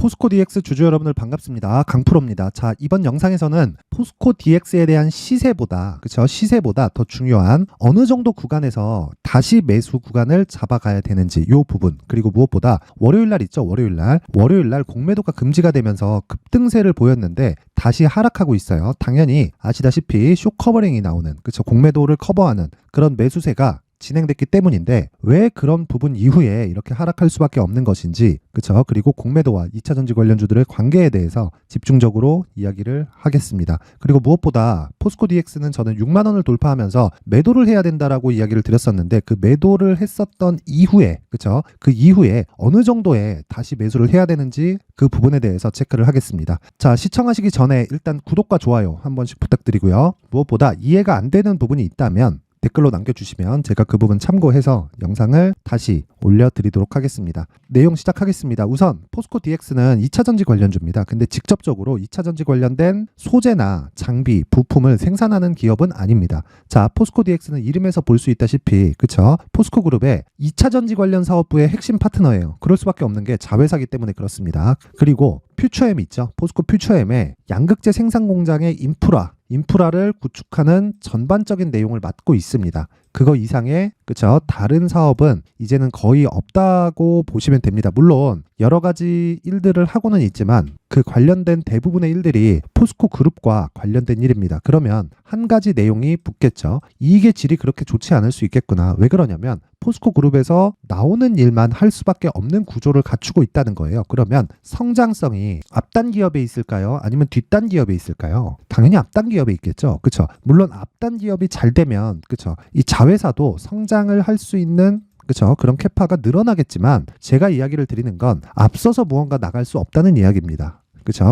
포스코 DX 주주 여러분들 반갑습니다. 강프로입니다. 자, 이번 영상에서는 포스코 DX에 대한 시세보다 더 중요한 어느 정도 구간에서 다시 매수 구간을 잡아가야 되는지 요 부분, 그리고 무엇보다 월요일날 있죠. 월요일날 공매도가 금지가 되면서 급등세를 보였는데 다시 하락하고 있어요. 당연히 아시다시피 숏 커버링이 나오는, 공매도를 커버하는 그런 매수세가 진행됐기 때문인데 왜 그런 부분 이후에 이렇게 하락할 수밖에 없는 것인지, 그리고 공매도와 2차전지 관련주들의 관계에 대해서 집중적으로 이야기를 하겠습니다. 그리고 무엇보다 포스코 DX는 저는 6만 원을 돌파하면서 매도를 해야 된다라고 이야기를 드렸었는데 그 매도를 했었던 이후에, 그 이후에 어느 정도에 다시 매수를 해야 되는지 그 부분에 대해서 체크를 하겠습니다. 자, 시청하시기 전에 일단 구독과 좋아요 한 번씩 부탁드리고요. 무엇보다 이해가 안 되는 부분이 있다면 댓글로 남겨주시면 제가 그 부분 참고해서 영상을 다시 올려드리도록 하겠습니다. 내용 시작하겠습니다. 우선 포스코 DX는 2차전지 관련주입니다. 근데 직접적으로 2차전지 관련된 소재나 장비, 부품을 생산하는 기업은 아닙니다. 자, 포스코 DX는 이름에서 볼 수 있다시피 포스코 그룹의 2차전지 관련 사업부의 핵심 파트너예요. 그럴 수밖에 없는 게 자회사기 때문에 그렇습니다. 그리고 퓨처엠 있죠. 포스코 퓨처엠의 양극재 생산 공장의 인프라를 구축하는 전반적인 내용을 맡고 있습니다. 그거 이상의 다른 사업은 이제는 거의 없다고 보시면 됩니다. 물론 여러 가지 일들을 하고는 있지만 그 관련된 대부분의 일들이 포스코 그룹과 관련된 일입니다. 그러면 한 가지 내용이 붙겠죠. 이익의 질이 그렇게 좋지 않을 수 있겠구나. 왜 그러냐면 포스코 그룹에서 나오는 일만 할 수밖에 없는 구조를 갖추고 있다는 거예요. 그러면 성장성이 앞단 기업에 있을까요? 아니면 뒷단 기업에 있을까요? 당연히 앞단 기업에 있겠죠. 물론 앞단 기업이 잘 되면 이 자회사도 성장을 할 수 있는 그런 캐파가 늘어나겠지만 제가 이야기를 드리는 건 앞서서 무언가 나갈 수 없다는 이야기입니다.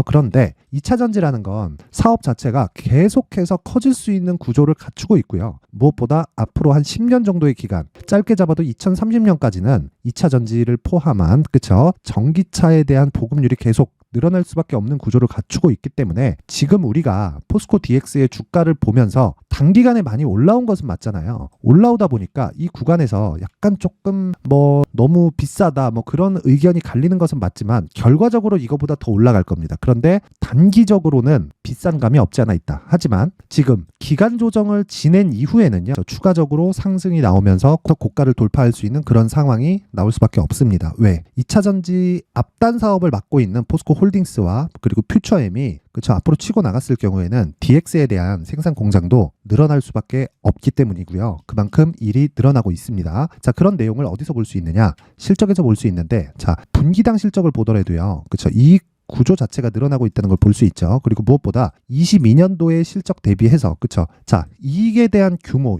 그런데 2차전지라는 건 사업 자체가 계속해서 커질 수 있는 구조를 갖추고 있고요. 무엇보다 앞으로 한 10년 정도의 기간, 짧게 잡아도 2030년까지는 2차전지를 포함한 전기차에 대한 보급률이 계속 늘어날 수밖에 없는 구조를 갖추고 있기 때문에 지금 우리가 포스코 DX의 주가를 보면서 단기간에 많이 올라온 것은 맞잖아요. 올라오다 보니까 이 구간에서 약간 조금 너무 비싸다 그런 의견이 갈리는 것은 맞지만 결과적으로 이거보다 더 올라갈 겁니다. 그런데 단기적으로는 비싼 감이 없지 않아 있다. 하지만 지금 기간 조정을 지낸 이후에는요, 추가적으로 상승이 나오면서 고가를 돌파할 수 있는 그런 상황이 나올 수밖에 없습니다. 왜? 2차전지 앞단 사업을 맡고 있는 포스코 홀딩스와 그리고 퓨처엠이 앞으로 치고 나갔을 경우에는 DX에 대한 생산 공장도 늘어날 수밖에 없기 때문이고요. 그만큼 일이 늘어나고 있습니다. 자, 그런 내용을 어디서 볼 수 있느냐? 실적에서 볼 수 있는데, 자, 분기당 실적을 보더라도요, 이익 구조 자체가 늘어나고 있다는 걸 볼 수 있죠. 그리고 무엇보다 22년도의 실적 대비해서 자, 이익에 대한 규모,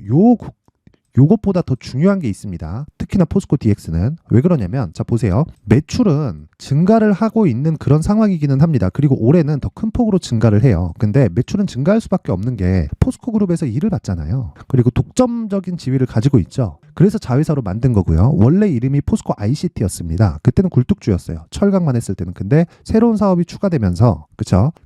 요것보다 더 중요한 게 있습니다. 특히나 포스코 DX는 왜 그러냐면, 자, 보세요. 매출은 증가를 하고 있는 그런 상황이기는 합니다. 그리고 올해는 더 큰 폭으로 증가를 해요. 근데 매출은 증가할 수밖에 없는 게 포스코 그룹에서 일을 받잖아요. 그리고 독점적인 지위를 가지고 있죠. 그래서 자회사로 만든 거고요. 원래 이름이 포스코 ICT였습니다. 그때는 굴뚝주였어요. 철강만 했을 때는. 근데 새로운 사업이 추가되면서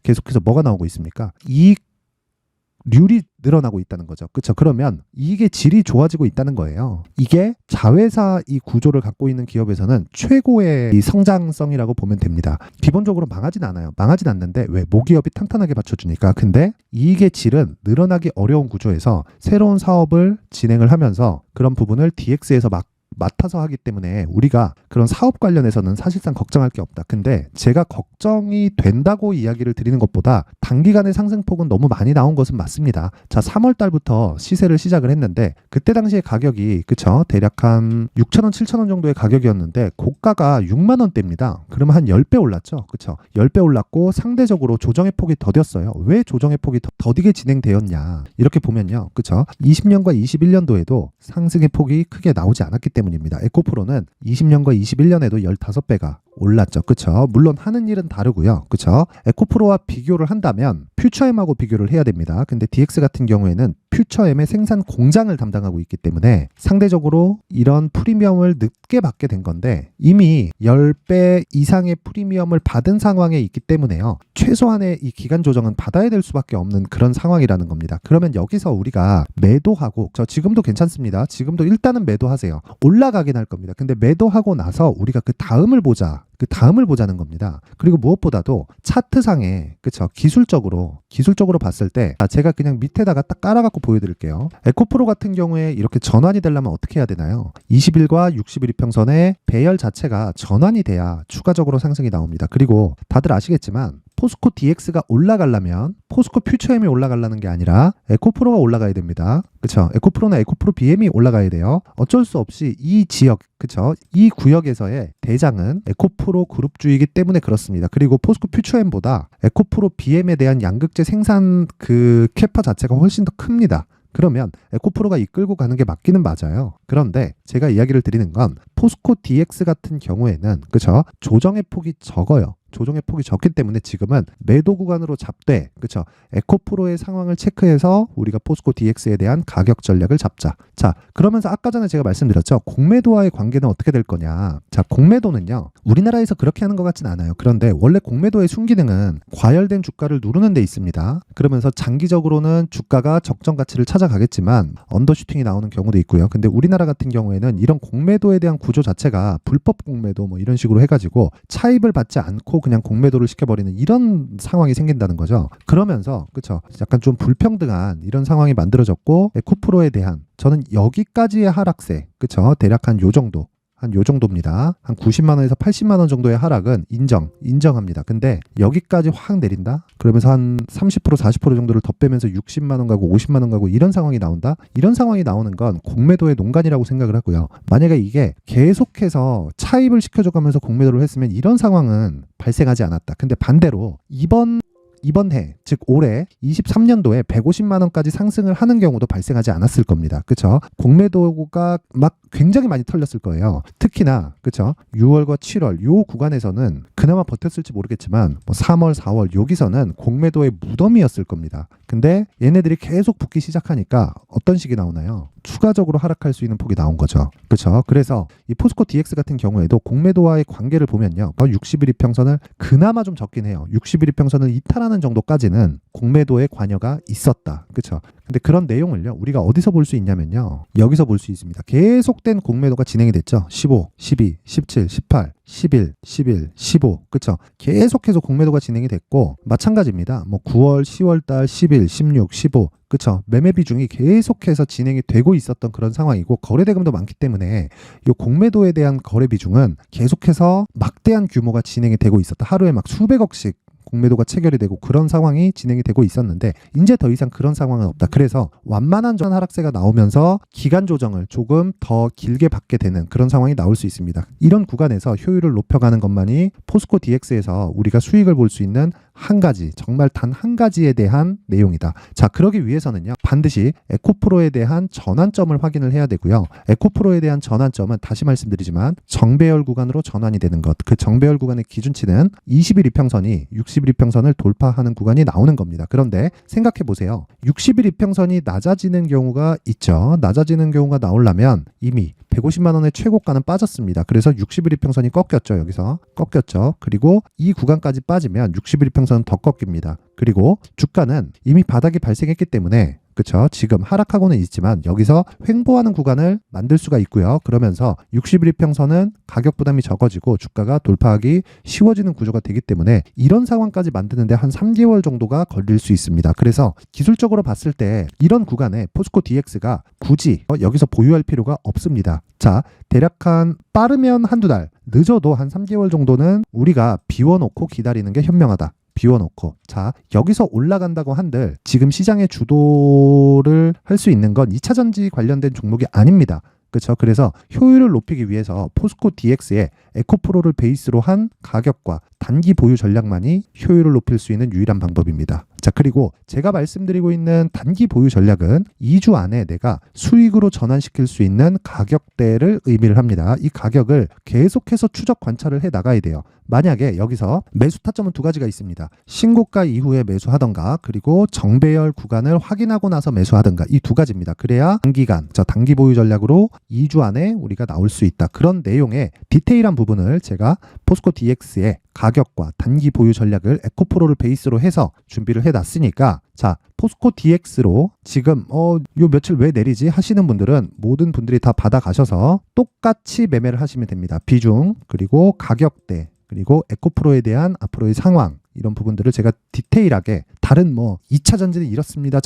계속해서 뭐가 나오고 있습니까? 이익률이 늘어나고 있다는 거죠. 그러면 이게 질이 좋아지고 있다는 거예요. 이게 자회사 이 구조를 갖고 있는 기업에서는 최고의 이 성장성이라고 보면 됩니다. 기본적으로 망하진 않아요. 망하진 않는데 왜? 모기업이 탄탄하게 받쳐주니까. 근데 이익의 질은 늘어나기 어려운 구조에서 새로운 사업을 진행을 하면서 그런 부분을 DX에서 맡아서 하기 때문에 우리가 그런 사업 관련해서는 사실상 걱정할 게 없다. 근데 제가 걱정이 된다고 이야기를 드리는 것보다 단기간의 상승폭은 너무 많이 나온 것은 맞습니다. 자, 3월 달부터 시세를 시작을 했는데 그때 당시에 가격이 대략 한 6,000원, 7,000원 정도의 가격이었는데 고가가 6만 원대입니다. 그러면 한 10배 올랐죠. 10배 올랐고 상대적으로 조정의 폭이 더뎠어요. 왜 조정의 폭이 더디게 진행되었냐? 이렇게 보면요. 20년과 21년도에도 상승의 폭이 크게 나오지 않았기 때문입니다. 에코프로는 20년과 21년에도 15배가 올랐죠. 물론 하는 일은 다르고요. 에코프로와 비교를 한다면 퓨처엠하고 비교를 해야 됩니다. 근데 DX 같은 경우에는 퓨처엠의 생산 공장을 담당하고 있기 때문에 상대적으로 이런 프리미엄을 늦게 받게 된 건데 이미 10배 이상의 프리미엄을 받은 상황에 있기 때문에요. 최소한의 이 기간 조정은 받아야 될 수밖에 없는 그런 상황이라는 겁니다. 그러면 여기서 우리가 매도하고 지금도 괜찮습니다. 지금도 일단은 매도하세요. 올라가긴 할 겁니다. 근데 매도하고 나서 우리가 그 다음을 보자. 그 다음을 보자는 겁니다. 그리고 무엇보다도 차트상에 그쵸 기술적으로 봤을 때 제가 그냥 밑에다가 딱 깔아갖고 보여드릴게요. 에코프로 같은 경우에 이렇게 전환이 되려면 어떻게 해야 되나요? 20일과 60일 이평선의 배열 자체가 전환이 돼야 추가적으로 상승이 나옵니다. 그리고 다들 아시겠지만 포스코 DX가 올라가려면 포스코 퓨처엠이 올라가려는 게 아니라 에코프로가 올라가야 됩니다. 그쵸? 에코프로나 에코프로 BM이 올라가야 돼요. 어쩔 수 없이 이 지역, 그쵸? 이 구역에서의 대장은 에코프로 그룹주이기 때문에 그렇습니다. 그리고 포스코 퓨처엠보다 에코프로 BM에 대한 양극재 생산 그 캐파 자체가 훨씬 더 큽니다. 그러면 에코프로가 이끌고 가는 게 맞기는 맞아요. 그런데 제가 이야기를 드리는 건 포스코 DX 같은 경우에는 그쵸? 조정의 폭이 적어요. 조정의 폭이 적기 때문에 지금은 매도 구간으로 잡되 그쵸? 에코프로의 상황을 체크해서 우리가 포스코 DX에 대한 가격 전략을 잡자. 자, 그러면서 아까 전에 제가 말씀드렸죠. 공매도와의 관계는 어떻게 될 거냐. 자, 공매도는요. 우리나라에서 그렇게 하는 것 같진 않아요. 그런데 원래 공매도의 순기능은 과열된 주가를 누르는 데 있습니다. 그러면서 장기적으로는 주가가 적정 가치를 찾아가겠지만 언더슈팅이 나오는 경우도 있고요. 근데 우리나라 같은 경우에는 이런 공매도에 대한 구조 자체가 불법 공매도 뭐 이런 식으로 해가지고 차입을 받지 않고 그냥 공매도를 시켜버리는 이런 상황이 생긴다는 거죠. 그러면서 그쵸 약간 좀 불평등한 이런 상황이 만들어졌고 에코프로에 대한 저는 여기까지의 하락세 그쵸 대략 한 요 정도 한 요 정도입니다. 한 90만 원에서 80만 원 정도의 하락은 인정합니다. 근데 여기까지 확 내린다? 그러면서 한 30% 40% 정도를 더 빼면서 60만 원 가고 50만 원 가고 이런 상황이 나온다? 이런 상황이 나오는 건 공매도의 농간이라고 생각을 하고요. 만약에 이게 계속해서 차입을 시켜줘가면서 공매도를 했으면 이런 상황은 발생하지 않았다. 근데 반대로 이번 해, 즉 올해 23년도에 150만 원까지 상승을 하는 경우도 발생하지 않았을 겁니다. 그쵸? 공매도가 막 굉장히 많이 털렸을 거예요. 특히나 그쵸? 6월과 7월 요 구간에서는 그나마 버텼을지 모르겠지만 뭐 3월, 4월 여기서는 공매도의 무덤이었을 겁니다. 근데 얘네들이 계속 붙기 시작하니까 어떤 식이 나오나요? 추가적으로 하락할 수 있는 폭이 나온 거죠. 그렇죠? 그래서 이 포스코 DX 같은 경우에도 공매도와의 관계를 보면요. 60일 이평선을 그나마 좀 적긴 해요. 60일 이평선을 이탈하는 정도까지는 공매도의 관여가 있었다. 그렇죠? 근데 그런 내용을요. 우리가 어디서 볼 수 있냐면요. 여기서 볼 수 있습니다. 계속된 공매도가 진행이 됐죠. 15, 12, 17, 18, 11, 11, 15. 그쵸? 계속해서 공매도가 진행이 됐고 마찬가지입니다. 뭐 9월, 10월 달 11, 16, 15. 그쵸? 매매 비중이 계속해서 진행이 되고 있었던 그런 상황이고 거래대금도 많기 때문에 이 공매도에 대한 거래 비중은 계속해서 막대한 규모가 진행이 되고 있었다. 하루에 막 수백억씩 공매도가 체결이 되고 그런 상황이 진행이 되고 있었는데 이제 더 이상 그런 상황은 없다. 그래서 완만한 하락세가 나오면서 기간 조정을 조금 더 길게 받게 되는 그런 상황이 나올 수 있습니다. 이런 구간에서 효율을 높여가는 것만이 포스코 DX에서 우리가 수익을 볼 수 있는 한 가지, 정말 단 한 가지에 대한 내용이다. 자, 그러기 위해서는요. 반드시 에코프로에 대한 전환점을 확인을 해야 되고요. 에코프로에 대한 전환점은 다시 말씀드리지만 정배열 구간으로 전환이 되는 것. 그 정배열 구간의 기준치는 20일 이평선이 60일 이평선을 돌파하는 구간이 나오는 겁니다. 그런데 생각해 보세요. 60일 이평선이 낮아지는 경우가 있죠. 낮아지는 경우가 나오려면 이미 150만 원의 최고가는 빠졌습니다. 그래서 60일 이평선이 꺾였죠. 여기서 꺾였죠. 그리고 이 구간까지 빠지면 60일 이평선은 더 꺾입니다. 그리고 주가는 이미 바닥이 발생했기 때문에 그쵸? 지금 하락하고는 있지만 여기서 횡보하는 구간을 만들 수가 있고요. 그러면서 60일 이평선은 가격 부담이 적어지고 주가가 돌파하기 쉬워지는 구조가 되기 때문에 이런 상황까지 만드는데 한 3개월 정도가 걸릴 수 있습니다. 그래서 기술적으로 봤을 때 이런 구간에 포스코 DX가 굳이 여기서 보유할 필요가 없습니다. 자, 대략 한 빠르면 한두 달, 늦어도 한 3개월 정도는 우리가 비워놓고 기다리는 게 현명하다. 비워놓고 자 여기서 올라간다고 한들 지금 시장의 주도를 할 수 있는 건 2차전지 관련된 종목이 아닙니다. 그렇죠? 그래서 효율을 높이기 위해서 포스코 DX의 에코프로를 베이스로 한 가격과 단기 보유 전략만이 효율을 높일 수 있는 유일한 방법입니다. 자, 그리고 제가 말씀드리고 있는 단기 보유 전략은 2주 안에 내가 수익으로 전환시킬 수 있는 가격대를 의미를 합니다. 이 가격을 계속해서 추적 관찰을 해 나가야 돼요. 만약에 여기서 매수 타점은 두 가지가 있습니다. 신고가 이후에 매수하던가 그리고 정배열 구간을 확인하고 나서 매수하던가 이 두 가지입니다. 그래야 단기간, 단기 보유 전략으로 2주 안에 우리가 나올 수 있다. 그런 내용의 디테일한 부분을 제가 포스코 DX의 가격과 단기 보유 전략을 에코프로를 베이스로 해서 준비를 해놨으니까 자 포스코 DX로 지금 요 며칠 왜 내리지 하시는 분들은 모든 분들이 다 받아가셔서 똑같이 매매를 하시면 됩니다. 비중 그리고 가격대 그리고 에코프로에 대한 앞으로의 상황, 이런 부분들을 제가 디테일하게 다른 2차 전지는 이렇습니다.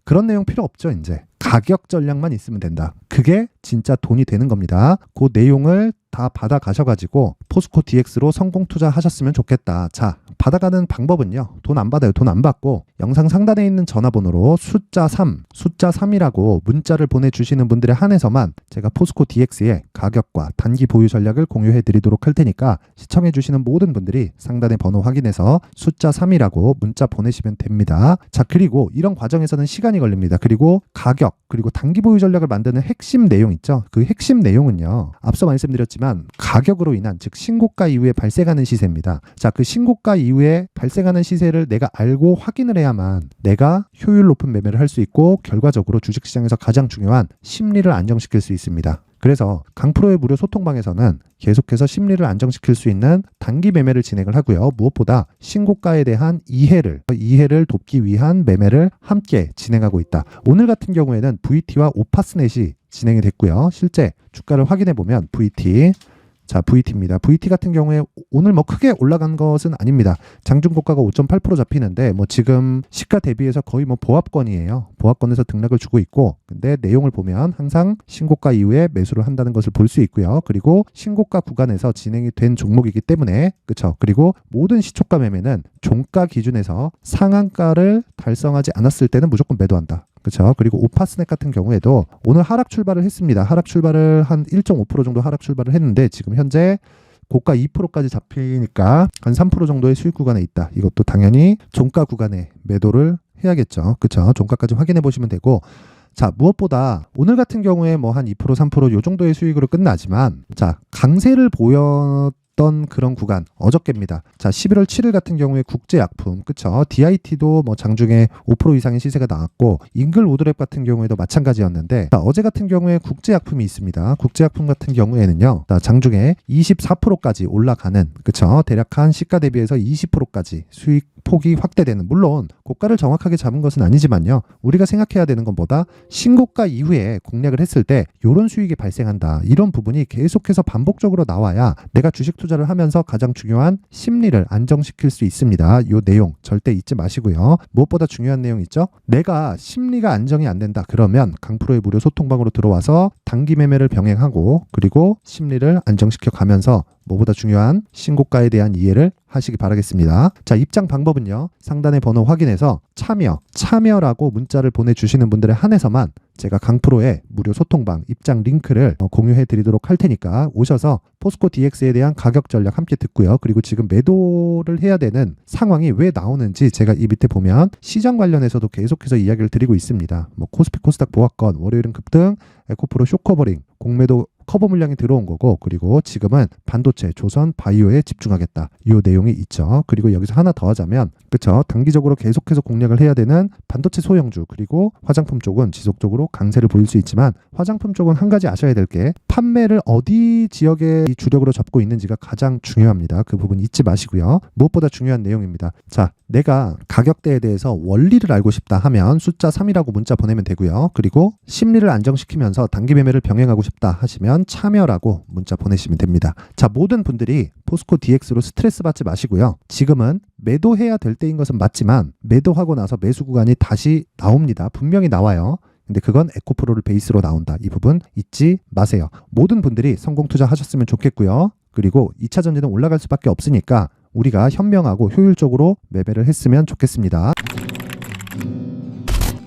그런 내용 필요 없죠. 이제 가격 전략만 있으면 된다. 그게 진짜 돈이 되는 겁니다. 그 내용을 다 받아 가셔가지고 포스코 DX로 성공 투자하셨으면 좋겠다. 자, 받아가는 방법은요. 돈 안 받아요. 돈 안 받고 영상 상단에 있는 전화번호로 숫자 3이라고 문자를 보내주시는 분들에 한해서만 제가 포스코 DX의 가격과 단기 보유 전략을 공유해 드리도록 할 테니까 시청해 주시는 모든 분들이 상단의 번호 확인해서 숫자 3이라고 문자 보내시면 됩니다. 자, 그리고 이런 과정에서는 시간이 걸립니다. 그리고 가격, 그리고 단기 보유 전략을 만드는 핵심 내용 있죠. 그 핵심 내용은요. 앞서 말씀드렸지만 가격으로 인한, 즉 신고가 이후에 발생하는 시세입니다. 자, 그 신고가 이후에 발생하는 시세를 내가 알고 확인을 해야만 내가 효율 높은 매매를 할 수 있고 결과적으로 주식시장에서 가장 중요한 심리를 안정시킬 수 있습니다. 그래서 강프로의 무료 소통방에서는 계속해서 심리를 안정시킬 수 있는 단기 매매를 진행을 하고요. 무엇보다 신고가에 대한 이해를 돕기 위한 매매를 함께 진행하고 있다. 오늘 같은 경우에는 VT와 오파스넷이 진행이 됐고요. 실제 주가를 확인해 보면 VT입니다. VT 같은 경우에 오늘 크게 올라간 것은 아닙니다. 장중고가가 5.8% 잡히는데 지금 시가 대비해서 거의 보합권이에요. 보합권에서 등락을 주고 있고, 근데 내용을 보면 항상 신고가 이후에 매수를 한다는 것을 볼 수 있고요. 그리고 신고가 구간에서 진행이 된 종목이기 때문에, 그렇죠. 그리고 모든 시초가 매매는 종가 기준에서 상한가를 달성하지 않았을 때는 무조건 매도한다. 그렇죠. 그리고 오파스넷 같은 경우에도 오늘 하락 출발을 했습니다. 하락 출발을 한 1.5% 정도 하락 출발을 했는데 지금 현재 고가 2%까지 잡히니까 한 3% 정도의 수익 구간에 있다. 이것도 당연히 종가 구간에 매도를 해야겠죠. 그렇죠. 종가까지 확인해 보시면 되고, 자, 무엇보다 오늘 같은 경우에 한 2%, 3% 요 정도의 수익으로 끝나지만, 자, 강세를 보였던 그런 구간 어저께입니다. 자, 11월 7일 같은 경우에 국제약품, 그쵸? DIT도 장중에 5% 이상의 시세가 나왔고, 잉글우드랩 같은 경우에도 마찬가지였는데, 자, 어제 같은 경우에 국제약품이 있습니다. 국제약품 같은 경우에는요, 자, 장중에 24%까지 올라가는, 그쵸? 대략 한 시가 대비해서 20%까지 수익 폭이 확대되는, 물론 고가를 정확하게 잡은 것은 아니지만요, 우리가 생각해야 되는 것보다 신고가 이후에 공략을 했을 때 이런 수익이 발생한다, 이런 부분이 계속해서 반복적으로 나와야 내가 주식 투자를 하면서 가장 중요한 심리를 안정시킬 수 있습니다. 이 내용 절대 잊지 마시고요. 무엇보다 중요한 내용 있죠? 내가 심리가 안정이 안 된다 그러면 강프로의 무료 소통방으로 들어와서 단기 매매를 병행하고, 그리고 심리를 안정시켜 가면서 뭐보다 중요한 신고가에 대한 이해를 하시기 바라겠습니다. 자, 입장 방법은요. 상단의 번호 확인해서 참여라고 문자를 보내주시는 분들에 한해서만 제가 강프로의 무료 소통방 입장 링크를 공유해 드리도록 할 테니까 오셔서 포스코 DX에 대한 가격 전략 함께 듣고요. 그리고 지금 매도를 해야 되는 상황이 왜 나오는지 제가 이 밑에 보면 시장 관련해서도 계속해서 이야기를 드리고 있습니다. 코스피 코스닥 보합권, 월요일은 급등, 에코프로 쇼커버링, 공매도 커버 물량이 들어온 거고, 그리고 지금은 반도체, 조선, 바이오에 집중하겠다. 이 내용이 있죠. 그리고 여기서 하나 더 하자면, 그쵸, 단기적으로 계속해서 공략을 해야 되는 반도체 소형주, 그리고 화장품 쪽은 지속적으로 강세를 보일 수 있지만, 화장품 쪽은 한 가지 아셔야 될 게 판매를 어디 지역에 주력으로 잡고 있는지가 가장 중요합니다. 그 부분 잊지 마시고요. 무엇보다 중요한 내용입니다. 자, 내가 가격대에 대해서 원리를 알고 싶다 하면 숫자 3이라고 문자 보내면 되고요. 그리고 심리를 안정시키면서 단기 매매를 병행하고 싶다 하시면 참여라고 문자 보내시면 됩니다. 자, 모든 분들이 포스코 DX로 스트레스 받지 마시고요. 지금은 매도해야 될 때인 것은 맞지만 매도하고 나서 매수 구간이 다시 나옵니다. 분명히 나와요. 근데 그건 에코프로를 베이스로 나온다. 이 부분 잊지 마세요. 모든 분들이 성공 투자하셨으면 좋겠고요. 그리고 2차 전지는 올라갈 수밖에 없으니까 우리가 현명하고 효율적으로 매매를 했으면 좋겠습니다.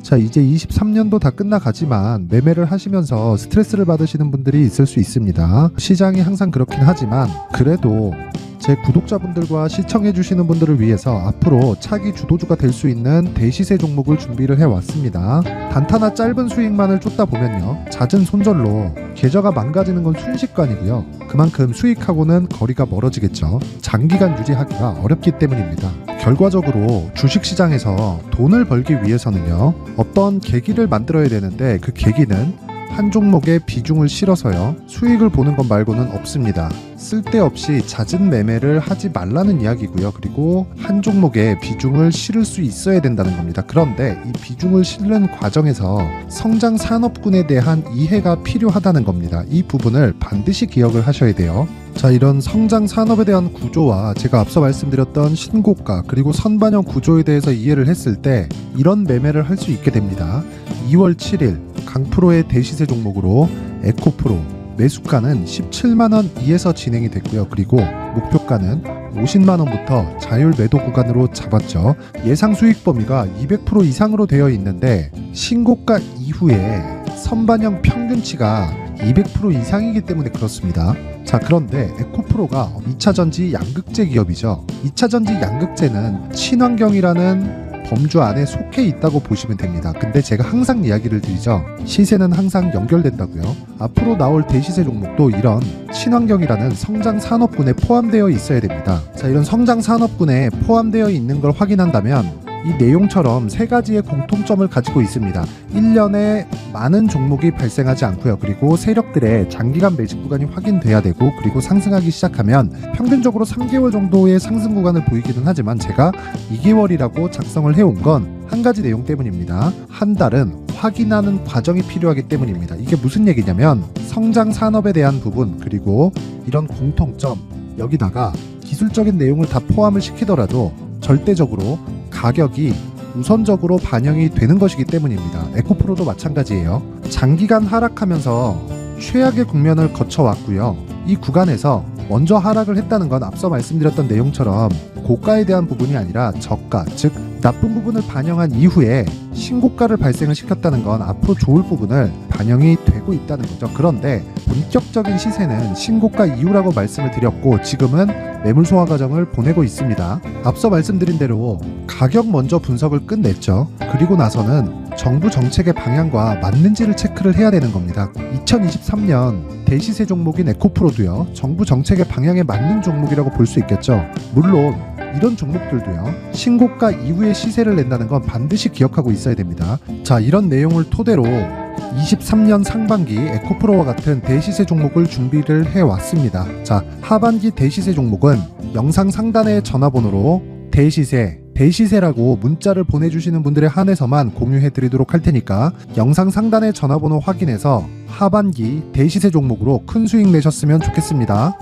자, 이제 23년도 다 끝나가지만 매매를 하시면서 스트레스를 받으시는 분들이 있을 수 있습니다. 시장이 항상 그렇긴 하지만 그래도 제 구독자분들과 시청해주시는 분들을 위해서 앞으로 차기 주도주가 될 수 있는 대시세 종목을 준비를 해왔습니다. 단타나 짧은 수익만을 쫓다 보면요, 잦은 손절로 계좌가 망가지는 건 순식간이고요. 그만큼 수익하고는 거리가 멀어지겠죠. 장기간 유지하기가 어렵기 때문입니다. 결과적으로 주식시장에서 돈을 벌기 위해서는요, 어떤 계기를 만들어야 되는데 그 계기는 한 종목에 비중을 실어서요, 수익을 보는 것 말고는 없습니다. 쓸데없이 잦은 매매를 하지 말라는 이야기고요. 그리고 한 종목에 비중을 실을 수 있어야 된다는 겁니다. 그런데 이 비중을 실는 과정에서 성장 산업군에 대한 이해가 필요하다는 겁니다. 이 부분을 반드시 기억을 하셔야 돼요. 자, 이런 성장 산업에 대한 구조와 제가 앞서 말씀드렸던 신고가 그리고 선반영 구조에 대해서 이해를 했을 때 이런 매매를 할 수 있게 됩니다. 2월 7일 강프로의 대시세 종목으로 에코프로 매수가는 17만원 이에서 진행이 됐고요. 그리고 목표가는 50만원부터 자율 매도 구간으로 잡았죠. 예상 수익 범위가 200% 이상으로 되어 있는데 신고가 이후에 선반영 평균치가 200% 이상이기 때문에 그렇습니다. 자, 그런데 에코프로가 2차전지 양극재 기업이죠. 2차전지 양극재는 친환경이라는 범주 안에 속해 있다고 보시면 됩니다. 근데 제가 항상 이야기를 드리죠. 시세는 항상 연결된다고요. 앞으로 나올 대시세 종목도 이런 친환경이라는 성장 산업군에 포함되어 있어야 됩니다. 자, 이런 성장 산업군에 포함되어 있는 걸 확인한다면 이 내용처럼 세 가지의 공통점을 가지고 있습니다. 1년에 많은 종목이 발생하지 않고요. 그리고 세력들의 장기간 매집 구간이 확인돼야 되고, 그리고 상승하기 시작하면 평균적으로 3개월 정도의 상승 구간을 보이기는 하지만 제가 2개월이라고 작성을 해온 건 한 가지 내용 때문입니다. 한 달은 확인하는 과정이 필요하기 때문입니다. 이게 무슨 얘기냐면 성장 산업에 대한 부분 그리고 이런 공통점, 여기다가 기술적인 내용을 다 포함을 시키더라도 절대적으로 가격이 우선적으로 반영이 되는 것이기 때문입니다. 에코프로도 마찬가지예요. 장기간 하락하면서 최악의 국면을 거쳐왔고요. 이 구간에서 먼저 하락을 했다는 건 앞서 말씀드렸던 내용처럼 고가에 대한 부분이 아니라 저가, 즉 나쁜 부분을 반영한 이후에 신고가를 발생을 시켰다는 건 앞으로 좋을 부분을 반영이 되고 있다는 거죠. 그런데 본격적인 시세는 신고가 이후라고 말씀을 드렸고 지금은 매물 소화 과정을 보내고 있습니다. 앞서 말씀드린 대로 가격 먼저 분석을 끝냈죠. 그리고 나서는 정부 정책의 방향과 맞는지를 체크를 해야 되는 겁니다. 2023년 대시세 종목인 에코프로도요, 정부 정책의 방향에 맞는 종목이라고 볼 수 있겠죠. 물론 이런 종목들도요, 신고가 이후에 시세를 낸다는 건 반드시 기억하고 있어야 됩니다. 자, 이런 내용을 토대로 23년 상반기 에코프로와 같은 대시세 종목을 준비를 해왔습니다. 자, 하반기 대시세 종목은 영상 상단의 전화번호로 대시세라고 문자를 보내주시는 분들에 한해서만 공유해드리도록 할 테니까 영상 상단의 전화번호 확인해서 하반기 대시세 종목으로 큰 수익 내셨으면 좋겠습니다.